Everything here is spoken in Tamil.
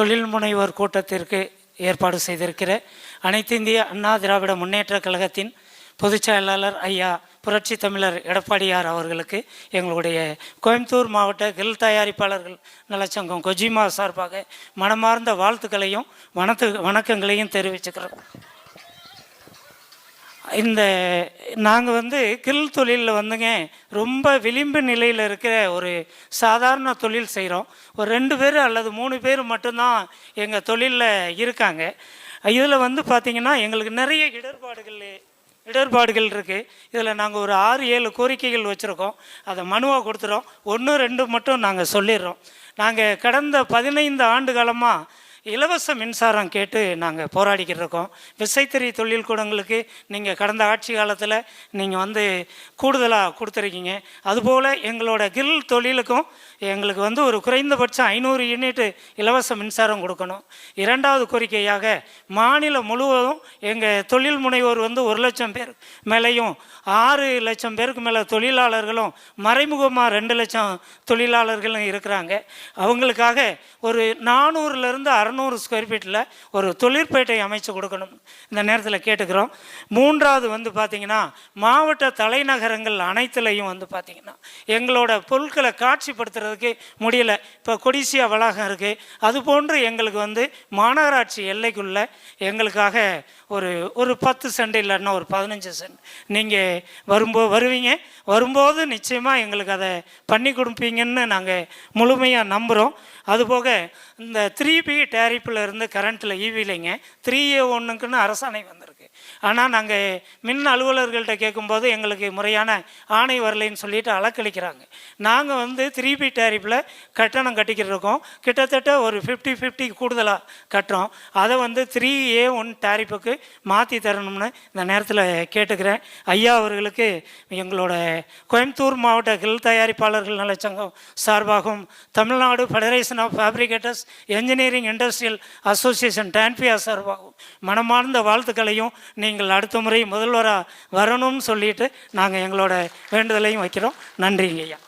தொழில் முனைவோர் கூட்டத்திற்கு ஏற்பாடு செய்திருக்கிற அனைத்து இந்திய அண்ணா திராவிட முன்னேற்றக் கழகத்தின் பொதுச் செயலாளர் ஐயா புரட்சி தமிழர் எடப்பாடியார் அவர்களுக்கு எங்களுடைய கோயம்புத்தூர் மாவட்ட கில் தயாரிப்பாளர்கள் நலச்சங்கம் கொஜிமா சார்பாக மனமார்ந்த வாழ்த்துக்களையும் வணக்கங்களையும் தெரிவிச்சுக்கிறோம். இந்த நாங்கள் கில் தொழிலில் ரொம்ப விளிம்பு நிலையில் இருக்கிற ஒரு சாதாரண தொழில் செய்கிறோம். ஒரு 2 பேர் அல்லது 3 பேர் மட்டும்தான் எங்கள் தொழிலில் இருக்காங்க. இதில் பார்த்திங்கன்னா எங்களுக்கு நிறைய இடர்பாடுகள் இருக்குது. இதில் நாங்கள் ஒரு 6-7 கோரிக்கைகள் வச்சுருக்கோம். அதை மனுவாக கொடுத்துறோம். 1-2 மட்டும் நாங்கள் சொல்லிடுறோம். நாங்கள் கடந்த 15 ஆண்டு காலமாக இலவச மின்சாரம் கேட்டு நாங்கள் போராடிக்கிட்டு இருக்கோம். விசைத்தறி தொழில் கூடங்களுக்கு நீங்கள் கடந்த ஆட்சி காலத்தில் நீங்கள் கூடுதலாக கொடுத்துருக்கீங்க. அதுபோல் எங்களோட கில் தொழிலுக்கும் எங்களுக்கு ஒரு குறைந்தபட்சம் 500 யூனிட் இலவச மின்சாரம் கொடுக்கணும். 2வது கோரிக்கையாக மாநிலம் முழுவதும் எங்கள் தொழில் முனைவோர் 1 லட்சம் பேர் மேலேயும் 6 லட்சம் பேருக்கு மேலே தொழிலாளர்களும் மறைமுகமாக 2 லட்சம் தொழிலாளர்களும் இருக்கிறாங்க. அவங்களுக்காக ஒரு 400லேருந்து 600 ஸ்கொயர் ஃபீட்டில் ஒரு தொழிற்பேட்டை அமைச்சு கொடுக்கணும் இந்த நேரத்தில் கேட்டுக்கிறோம். 3வது பார்த்திங்கன்னா மாவட்ட தலைநகரங்கள் அனைத்துலையும் பார்த்திங்கன்னா எங்களோட பொருட்களை காட்சிப்படுத்துறதுக்கு முடியல. இப்போ கொடிசியா வளாகம் இருக்குது. அதுபோன்று எங்களுக்கு மாநகராட்சி எல்லைக்குள்ளே எங்களுக்காக ஒரு 10 சென்ட் இல்லைன்னா ஒரு 15 சென்ட் நீங்கள் வரும்போது நிச்சயமாக எங்களுக்கு அதை பண்ணி கொடுப்பீங்கன்னு நாங்கள் முழுமையாக நம்புகிறோம். அதுபோக இந்த 3B டேரிப்பில் இருந்து கரண்ட்டில் ஈவிலைங்க 3A1க்குன்னு அரசாணை வந்திருக்கு. ஆனால் நாங்கள் மின் அலுவலர்கள்ட்ட கேட்கும்போது எங்களுக்கு முறையான ஆணை வரலைன்னு சொல்லிட்டு அலக்களிக்கிறாங்க. நாங்கள் 3B டேரிப்பில் கட்டணம் கட்டிக்கிட்டு இருக்கோம். கிட்டத்தட்ட ஒரு 50-50 கூடுதலாக கட்டுறோம். அதை 3A1 டேரிப்புக்கு மாற்றி தரணும்னு இந்த நேரத்தில் கேட்டுக்கிறேன். ஐயா அவர்களுக்கு எங்களோட கோயம்புத்தூர் மாவட்ட கில் தயாரிப்பாளர்கள் நலச்சங்கம் சார்பாகவும் Tamil Nadu federation of fabricators engineering industrial association TANFIA சார்பாகவும் மனமார்ந்த வாழ்த்துக்களையும் நீங்கள் அடுத்த முறை முதல்வராக வரணும்னு சொல்லிட்டு நாங்கள் எங்களோட வேண்டுதலையும் வைக்கிறோம். நன்றிங்க ஐயா.